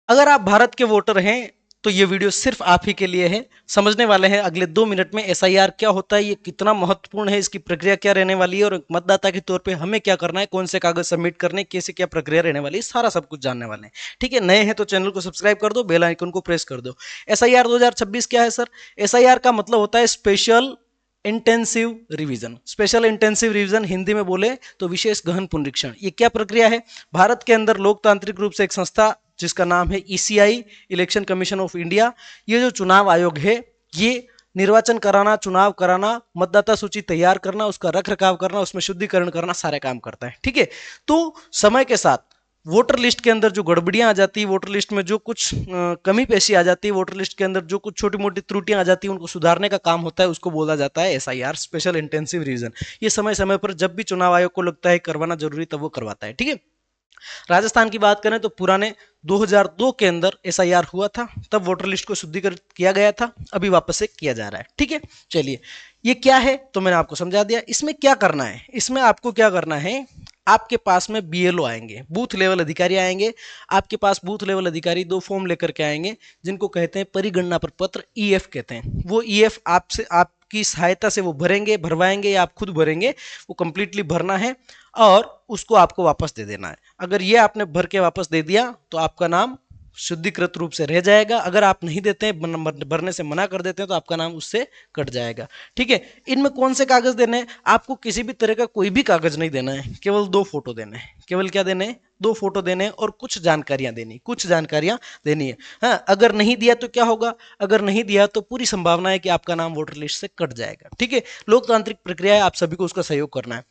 अगर आप भारत के वोटर हैं तो ये वीडियो सिर्फ आप ही के लिए है। समझने वाले हैं अगले 2 मिनट में एसआईआर क्या होता है, ये कितना महत्वपूर्ण है, इसकी प्रक्रिया क्या रहने वाली है और मतदाता के तौर पे हमें क्या करना है, कौन से कागज सबमिट करने, कैसे क्या प्रक्रिया रहने वाली है, सारा सब कुछ जानने वाले हैं। ठीक है, नए हैं तो चैनल को सब्सक्राइब कर दो, बेल आइकन को प्रेस कर दो। एसआईआर 2026 क्या है सर? एसआईआर का मतलब होता है special intensive revision. Special intensive revision Hindi में बोले तो विशेष गहन पुनरीक्षण। ये क्या प्रक्रिया है? भारत के अंदर लोकतांत्रिक रूप से एक संस्था जिसका नाम है ECI, election commission of India, ये जो चुनाव आयोग है, ये निर्वाचन कराना, चुनाव कराना, मतदाता सूची तैयार करना, उसका रख रखाव करना, उसमें शुद्धिकरण करना, सारे काम करता है। ठीक है, तो समय के साथ वोटर लिस्ट के अंदर जो गड़बड़ियां आ जाती है, वोटर लिस्ट में जो कुछ कमी पेशी आ जाती है, वोटर लिस्ट के अंदर जो कुछ छोटी मोटी त्रुटियां आ जाती है, उनको सुधारने का काम होता है, उसको बोला जाता है एसआईआर, स्पेशल इंटेंसिव रिवीजन। ये समय समय पर जब भी चुनाव आयोग को लगता है करवाना जरूरी तब वो करवाता है। ठीक है, राजस्थान की बात करें तो पुराने 2002 के अंदर एसआईआर हुआ था, तब वोटर लिस्ट को शुद्धिकृत किया गया था, अभी वापस से किया जा रहा है। ठीक है, चलिए ये क्या है तो मैंने आपको समझा दिया। इसमें क्या करना है, इसमें आपको क्या करना है, आपके पास में बीएलओ आएंगे, बूथ लेवल अधिकारी आएंगे। आपके पास बूथ लेवल अधिकारी 2 फॉर्म लेकर के आएंगे जिनको कहते हैं परिगणना प्रपत्र, ईएफ कहते हैं। वो ईएफ आपसे, आपकी सहायता से वो भरेंगे, भरवाएंगे या आप खुद भरेंगे, वो कंप्लीटली भरना है और उसको आपको वापस दे देना है। अगर ये आपने भर के वापस दे दिया तो आपका नाम शुद्धिकृत रूप से रह जाएगा। अगर आप नहीं देते हैं, भरने से मना कर देते हैं, तो आपका नाम उससे कट जाएगा। ठीक है, इनमें कौन से कागज देने हैं? आपको किसी भी तरह का कोई भी कागज नहीं देना है, केवल 2 फोटो देने हैं। केवल क्या देने हैं? 2 फोटो देने हैं और कुछ जानकारियां देनी है। हाँ, अगर नहीं दिया तो क्या होगा? अगर नहीं दिया तो पूरी संभावना है कि आपका नाम वोटर लिस्ट से कट जाएगा। ठीक है, लोकतांत्रिक प्रक्रिया है, आप सभी को उसका सहयोग करना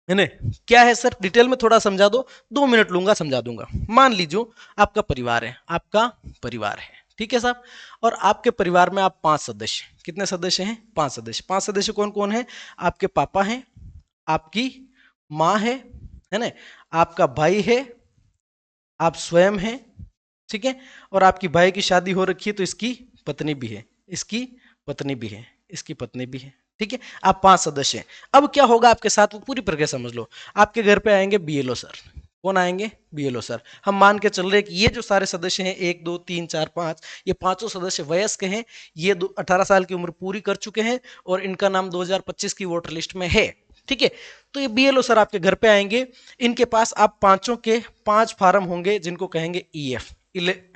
है ना? क्या है सर, डिटेल में थोड़ा समझा दो, 2 मिनट लूंगा, समझा दूंगा। मान लीजिए आपका परिवार है, आपका परिवार है, ठीक है साहब, और आपके परिवार में आप 5 सदस्य, कितने सदस्य हैं? 5 सदस्य। 5 सदस्य कौन कौन है? आपके पापा हैं, आपकी माँ है ना, आपका भाई है, आप स्वयं हैं, ठीक है, और आपकी भाई की शादी हो रखी है तो इसकी पत्नी भी है, इसकी पत्नी भी है, इसकी पत्नी भी है। ठीक है, आप 5 सदस्य हैं। अब क्या होगा आपके साथ, वो पूरी प्रक्रिया समझ लो। आपके घर पे आएंगे बीएलओ सर। कौन आएंगे? BLO sir. हम मान के चल रहे हैं कि ये जो सारे सदस्य हैं, 1 2 3 4 5, ये पांचों सदस्य वयस्क हैं, ये 18 साल की उम्र पूरी कर चुके हैं और इनका नाम 2025 की वोटर लिस्ट में है। ठीक है, तो ये बीएलओ सर आपके घर पे आएंगे। इनके पास आप पांचों के 5 फार्म होंगे जिनको कहेंगे ईएफ,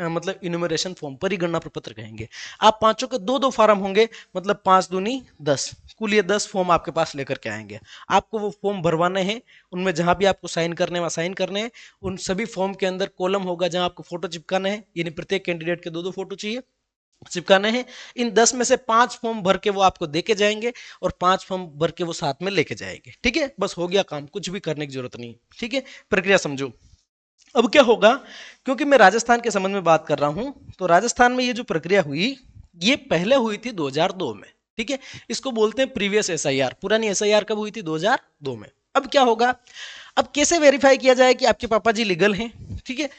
मतलब इन्यूमरेशन फॉर्म, परिगणना प्रपत्र कहेंगे। आप पांचों के 2 फार्म होंगे, मतलब 5 दूनी 10, कुल ये 10 फॉर्म आपके पास लेकर के आएंगे। आपको वो फॉर्म भरवाने हैं, उनमें जहां भी आपको साइन करने हैं साइन करने हैं। उन सभी फॉर्म के अंदर कॉलम होगा जहां आपको फोटो चिपकाने हैं, यानी प्रत्येक कैंडिडेट के 2 फोटो चाहिए, चिपकाने हैं। इन 10 में से 5 फॉर्म भर के वो आपको देके जाएंगे और 5 फॉर्म भर के वो साथ में लेके जाएंगे। ठीक है, बस हो गया काम, कुछ भी करने की जरूरत नहीं। ठीक है, प्रक्रिया समझो। अब क्या होगा, क्योंकि मैं राजस्थान के संबंध में बात कर रहा हूं, तो राजस्थान में ये जो प्रक्रिया हुई, ये पहले हुई थी 2002 में। ठीक है, इसको बोलते हैं प्रीवियस एसआईआर। पुरानी एसआईआर कब हुई थी? 2002 में। अब क्या होगा, अब कैसे वेरीफाई किया जाए कि आपके पापा जी लीगल हैं? ठीक है,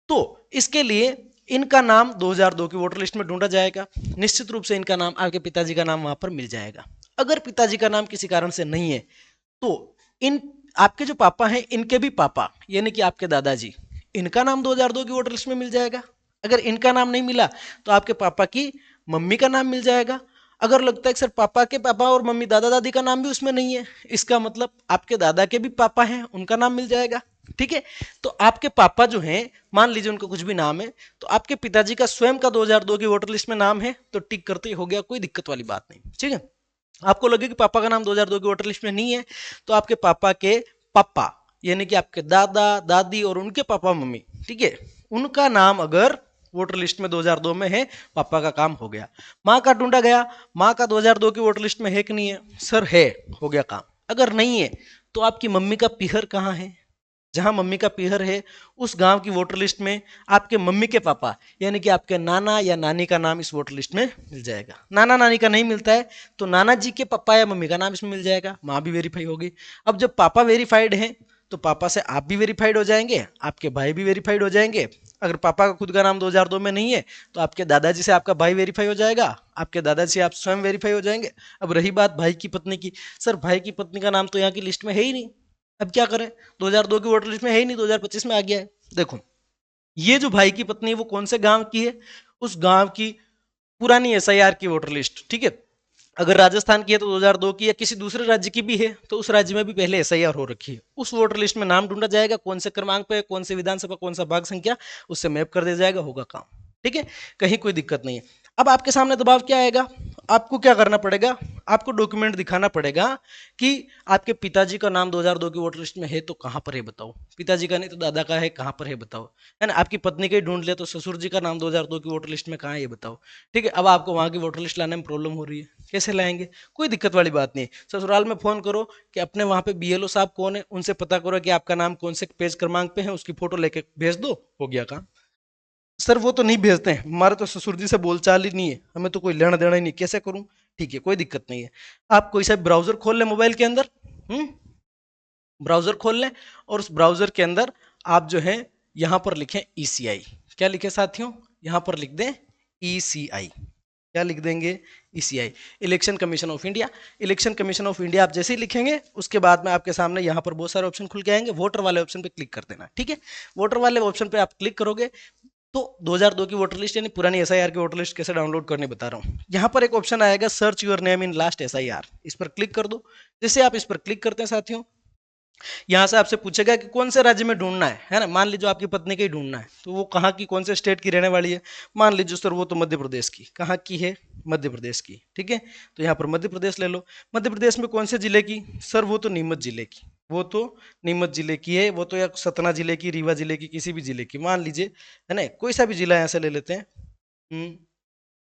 तो इसके लिए इनका नाम 2002 की वोटर लिस्ट में ढूंढा जाएगा। निश्चित रूप से इनका नाम, आपके पिताजी का नाम वहां पर मिल जाएगा। अगर पिताजी का नाम किसी कारण से नहीं है तो इन आपके जो पापा हैं, इनके भी पापा यानी कि आपके दादाजी, इनका नाम 2002 की वोटर लिस्ट में मिल जाएगा। अगर इनका नाम नहीं मिला तो आपके पापा की मम्मी का नाम मिल जाएगा। अगर लगता है कि सर पापा के पापा और मम्मी दादा दादी का नाम भी उसमें नहीं है, इसका मतलब आपके दादा के भी पापा हैं, उनका नाम मिल जाएगा। ठीक है, तो आपके पापा जो हैं, मान लीजिए उनका कुछ भी नाम है, तो आपके पिताजी का स्वयं का 2002 की वोटर लिस्ट में नाम है, तो टिक करते ही हो गया, कोई दिक्कत वाली बात नहीं। ठीक है, आपको लगे कि पापा का नाम 2002 की वोटर लिस्ट में नहीं है, तो आपके पापा के पापा यानी कि आपके दादा दादी और उनके पापा मम्मी, ठीक है, उनका नाम अगर वोटर लिस्ट में 2002 में है, पापा का काम हो गया। माँ का ढूंढा गया, माँ का 2002 की वोटर लिस्ट में है कि नहीं है? सर है, हो गया काम। अगर नहीं है तो आपकी मम्मी का पीहर कहाँ है? जहां मम्मी का पीहर है उस गांव की वोटर लिस्ट में आपके मम्मी के पापा यानी कि आपके नाना या नानी का नाम इस वोटर लिस्ट में मिल जाएगा। नाना नानी का नहीं मिलता है तो नाना जी के पापा या मम्मी का नाम इसमें मिल जाएगा, माँ भी वेरीफाई होगी। अब जब पापा वेरीफाइड हैं तो पापा से आप भी वेरीफाइड हो जाएंगे, आपके भाई भी वेरीफाइड हो जाएंगे। अगर पापा का खुद का नाम 2002 में नहीं है तो आपके दादाजी से आपका भाई वेरीफाई हो जाएगा, आपके दादाजी से आप स्वयं वेरीफाई हो जाएंगे। अब रही बात भाई की पत्नी की, सर भाई की पत्नी का नाम तो यहाँ की लिस्ट में है ही नहीं, अब क्या करें? 2002 की वोटर लिस्ट में है ही नहीं, 2025 में आ गया है। देखो ये जो भाई की पत्नी है वो कौन से गांव की है, उस गांव की पुरानी एसआईआर की वोटर लिस्ट, ठीक है। अगर राजस्थान की है तो 2002 की, या किसी दूसरे राज्य की भी है तो उस राज्य में भी पहले एसआईआर हो रखी है, उस वोटर लिस्ट में नाम ढूंढा जाएगा, कौन से क्रमांक पे, कौन से विधानसभा, कौन सा भाग संख्या, उससे मैप कर दिया जाएगा, होगा काम, ठीक है। कहीं कोई दिक्कत नहीं है। अब आपके सामने दबाव क्या आएगा, आपको क्या करना पड़ेगा, आपको डॉक्यूमेंट दिखाना पड़ेगा कि आपके पिताजी का नाम 2002 की वोटर लिस्ट में है तो कहां पर है बताओ, पिताजी का नहीं तो दादा का है, कहां पर है बताओ, है ना। आपकी पत्नी का ही ढूंढ लिया तो ससुर जी का नाम 2002 की वोटर लिस्ट में कहां है ये बताओ, ठीक है। अब आपको वहां की वोटर लिस्ट लाने में प्रॉब्लम हो रही है, कैसे लाएंगे, कोई दिक्कत वाली बात नहीं है। ससुराल में फोन करो कि अपने वहां पे बीएलओ साहब कौन है, उनसे पता करो कि आपका नाम कौन से पेज क्रमांक पे है, उसकी फोटो लेके भेज दो, हो गया काम। सर वो तो नहीं भेजते हैं, हमारे तो ससुर जी से बोलचाल ही नहीं है, हमें तो कोई लेना देना ही नहीं, कैसे करूं, ठीक है कोई दिक्कत नहीं है। आप कोई सा ब्राउजर खोल लें मोबाइल के अंदर, ब्राउजर खोल लें, और उस ब्राउजर के अंदर आप जो है यहां पर लिखें ईसीआई, क्या लिखे साथियों, यहां पर लिख दें ईसीआई, क्या लिख देंगे, ECI, election commission of India. Election commission of India आप जैसे ही लिखेंगे उसके बाद में आपके सामने यहाँ पर बहुत सारे ऑप्शन खुल के आएंगे, वोटर वाले ऑप्शन पे क्लिक कर देना, ठीक है। वोटर वाले ऑप्शन पे आप क्लिक करोगे तो 2002 की वोटर लिस्ट यानी पुरानी एसआईआर की वोटर लिस्ट कैसे डाउनलोड करने बता रहा हूँ। यहाँ पर एक ऑप्शन आएगा search your name in last SIR, इस पर क्लिक कर दो। जैसे आप इस पर क्लिक करते हैं साथियों, यहाँ से आपसे पूछेगा कि कौन से राज्य में ढूंढना है ना। मान लीजिए आपकी पत्नी का ही ढूंढना है तो वो कहाँ की, कौन से स्टेट की रहने वाली है, मान लीजिए सर वो तो मध्य प्रदेश की, कहाँ की है, मध्य प्रदेश की, ठीक है। तो यहाँ पर मध्य प्रदेश ले लो। मध्य प्रदेश में कौन से जिले की, सर वो तो नीमच जिले की, वो तो नीमच जिले की है, वो तो या सतना जिले की, रीवा जिले की, किसी भी जिले की मान लीजिए, है ना, कोई सा भी जिला यहाँ से ले लेते हैं।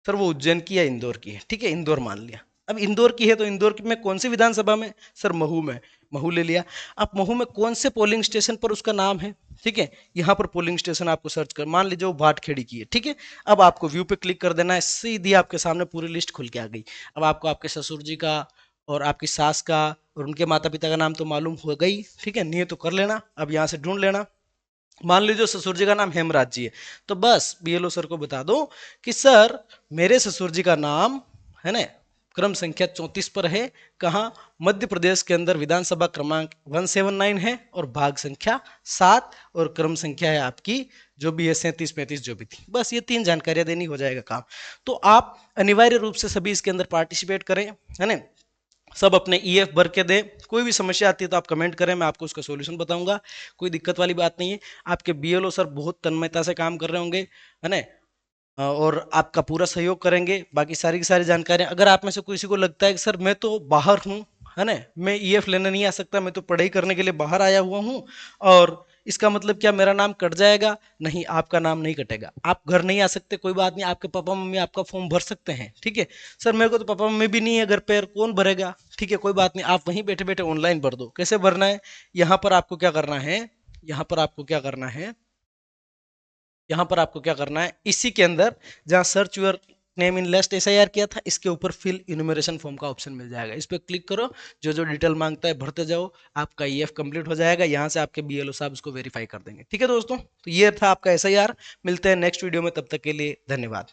सर वो उज्जैन की या इंदौर की है, ठीक है, इंदौर मान लिया। अब इंदौर की है तो इंदौर की में कौन सी विधानसभा में, सर महू में, महू ले लिया। आप महू में कौन से पोलिंग स्टेशन पर उसका नाम है, ठीक है, यहाँ पर पोलिंग स्टेशन आपको सर्च कर, मान लीजिए वो भाटखेड़ी की है, ठीक है। अब आपको व्यू पे क्लिक कर देना है, सीधी आपके सामने पूरी लिस्ट खुल के आ गई। अब आपको आपके ससुर जी का और आपकी सास का और उनके माता पिता का नाम तो मालूम हो गई, ठीक है, नहीं है तो कर लेना। अब यहाँ से ढूंढ लेना, मान लीजिए ससुर जी का नाम हेमराज जी है तो बस बीएलओ सर को बता दो कि सर मेरे ससुर जी का नाम, है ना, क्रम संख्या 34 पर है, कहाँ, मध्य प्रदेश के अंदर, विधानसभा क्रमांक 179 है और भाग संख्या 7 और क्रम संख्या है आपकी जो भी है 37 35 जो भी थी। बस ये 3 जानकारियां देनी, हो जाएगा काम। तो आप अनिवार्य रूप से सभी इसके अंदर पार्टिसिपेट करें, है ना, सब अपने ईएफ भर के दें। कोई भी समस्या आती है तो आप कमेंट करें, मैं आपको उसका सॉल्यूशन बताऊंगा, कोई दिक्कत वाली बात नहीं है। आपके बीएलओ सर बहुत तन्मयता से काम कर रहे होंगे, है ना, और आपका पूरा सहयोग करेंगे। बाकी सारी की सारी जानकारियां, अगर आप में से किसी को लगता है कि सर मैं तो बाहर हूँ, है ना, मैं ईएफ लेने नहीं आ सकता, मैं तो पढ़ाई करने के लिए बाहर आया हुआ हूँ, और इसका मतलब क्या मेरा नाम कट जाएगा, नहीं आपका नाम नहीं कटेगा। आप घर नहीं आ सकते कोई बात नहीं, आपके पापा मम्मी आपका फॉर्म भर सकते हैं, ठीक है। सर मेरे को तो पापा मम्मी भी नहीं है घर पे, कौन भरेगा, ठीक है कोई बात नहीं, आप वहीं बैठे बैठे ऑनलाइन भर दो। कैसे भरना है, यहाँ पर आपको क्या करना है, यहाँ पर आपको क्या करना है, यहाँ पर आपको क्या करना है, इसी के अंदर जहाँ search your name in list SIR किया था इसके ऊपर फिल इनुमरेशन फॉर्म का ऑप्शन मिल जाएगा, इस पर क्लिक करो, जो जो डिटेल मांगता है भरते जाओ, आपका ईएफ कंप्लीट हो जाएगा। यहाँ से आपके बीएलओ साहब उसको वेरीफाई कर देंगे, ठीक है दोस्तों। तो ये था आपका एसआईआर, मिलते हैं नेक्स्ट वीडियो में, तब तक के लिए धन्यवाद।